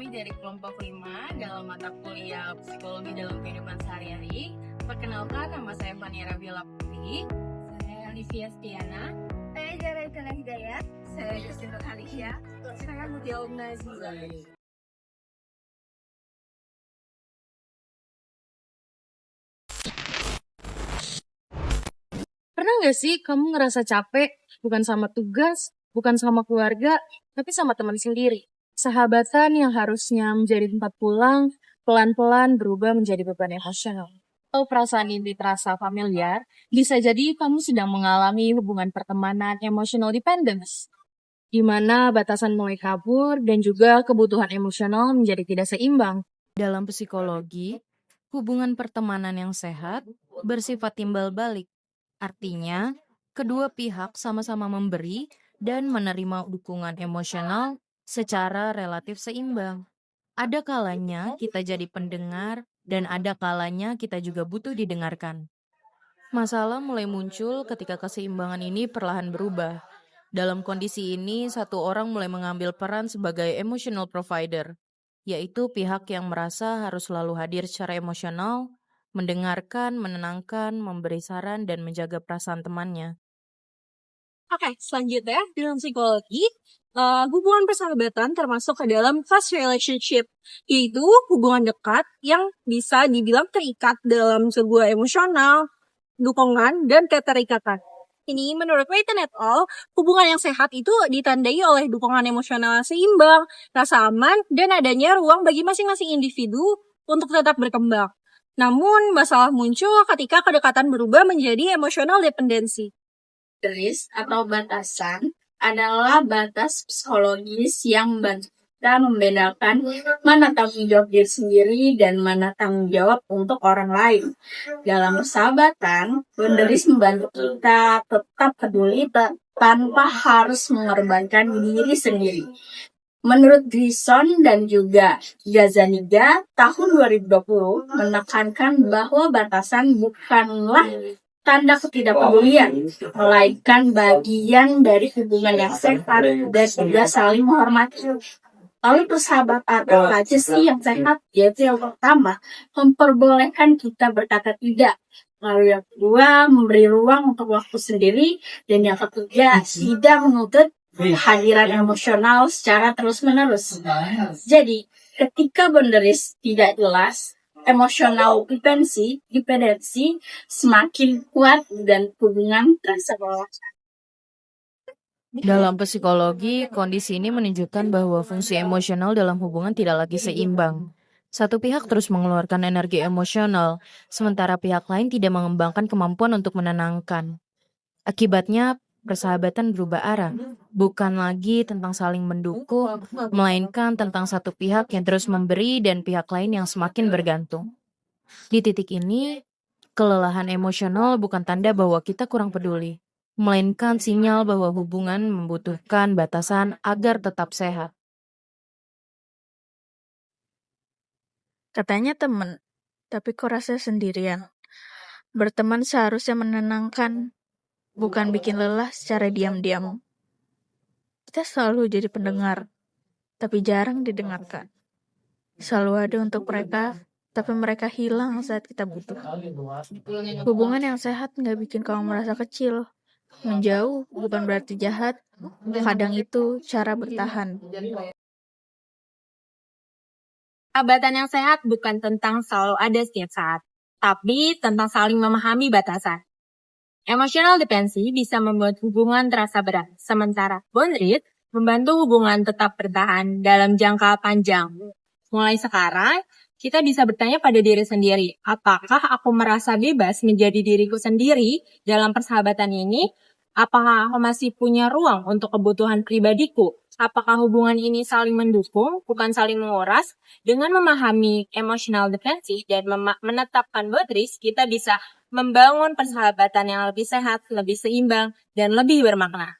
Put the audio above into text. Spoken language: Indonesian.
kami dari kelompok 5 dalam mata kuliah Psikologi dalam Kehidupan Sehari-hari. Perkenalkan, nama saya Fania Ravila Putri. Saya Olivia Stiana. Saya Zara Itana Hidayat. Saya Justina Alicia. Saya Mutia Umnaziza. Pernah nggak sih kamu ngerasa capek, bukan sama tugas, bukan sama keluarga, tapi sama teman sendiri? Sahabatan yang harusnya menjadi tempat pulang, pelan-pelan berubah menjadi beban emosional. Kalau perasaan ini terasa familiar, bisa jadi kamu sedang mengalami hubungan pertemanan emotional dependence, di mana batasan mulai kabur dan juga kebutuhan emosional menjadi tidak seimbang. Dalam psikologi, hubungan pertemanan yang sehat bersifat timbal balik. Artinya, kedua pihak sama-sama memberi dan menerima dukungan emosional secara relatif seimbang. Ada kalanya kita jadi pendengar dan ada kalanya kita juga butuh didengarkan. Masalah mulai muncul ketika keseimbangan ini perlahan berubah. Dalam kondisi ini, satu orang mulai mengambil peran sebagai emotional provider, yaitu pihak yang merasa harus selalu hadir secara emosional, mendengarkan, menenangkan, memberi saran, dan menjaga perasaan temannya. Oke, selanjutnya dalam psikologi, hubungan persahabatan termasuk ke dalam fast relationship, yaitu hubungan dekat yang bisa dibilang terikat dalam sebuah emosional, dukungan, dan keterikatan. Ini menurut Witten et al., hubungan yang sehat itu ditandai oleh dukungan emosional seimbang, rasa aman, dan adanya ruang bagi masing-masing individu untuk tetap berkembang. Namun, masalah muncul ketika kedekatan berubah menjadi emosional dependensi. Boundaries atau batasan adalah batas psikologis yang membantu kita membedakan mana tanggung jawab diri sendiri dan mana tanggung jawab untuk orang lain. Dalam persahabatan, boundaries membantu kita tetap peduli tanpa harus mengorbankan diri sendiri. Menurut Grison dan juga Gazaniga, tahun 2020 menekankan bahwa batasan bukanlah tanda ketidakpedulian, melainkan bagian dari hubungan yang sehat dan juga saling menghormati. Lalu persahabatan apa aja sih yang sehat? Yaitu yang pertama, memperbolehkan kita berkata tidak. Lalu yang kedua, memberi ruang untuk waktu sendiri. Dan yang ketiga, tidak menuntut kehadiran emosional secara terus-menerus. Jadi, ketika boundaries tidak jelas, emosional dependensi semakin kuat dan hubungan terasa melelahkan. Dalam psikologi, kondisi ini menunjukkan bahwa fungsi emosional dalam hubungan tidak lagi seimbang. Satu pihak terus mengeluarkan energi emosional, sementara pihak lain tidak mengembangkan kemampuan untuk menenangkan. Akibatnya, persahabatan berubah arah, bukan lagi tentang saling mendukung, melainkan tentang satu pihak yang terus memberi dan pihak lain yang semakin bergantung. Di titik ini, kelelahan emosional bukan tanda bahwa kita kurang peduli, melainkan sinyal bahwa hubungan membutuhkan batasan agar tetap sehat. Katanya teman, tapi kok rasa sendirian. Berteman seharusnya menenangkan, bukan bikin lelah secara diam-diam. Kita selalu jadi pendengar, tapi jarang didengarkan. Selalu ada untuk mereka, tapi mereka hilang saat kita butuh. Hubungan yang sehat nggak bikin kamu merasa kecil. Menjauh bukan berarti jahat, kadang itu cara bertahan. Sahabatan yang sehat bukan tentang selalu ada setiap saat, tapi tentang saling memahami batasan. Emotional dependency bisa membuat hubungan terasa berat, sementara boundaries membantu hubungan tetap bertahan dalam jangka panjang. Mulai sekarang, kita bisa bertanya pada diri sendiri, apakah aku merasa bebas menjadi diriku sendiri dalam persahabatan ini? Apakah aku masih punya ruang untuk kebutuhan pribadiku? Apakah hubungan ini saling mendukung, bukan saling menguras? Dengan memahami emotional dependency dan menetapkan boundaries, kita bisa membangun persahabatan yang lebih sehat, lebih seimbang, dan lebih bermakna.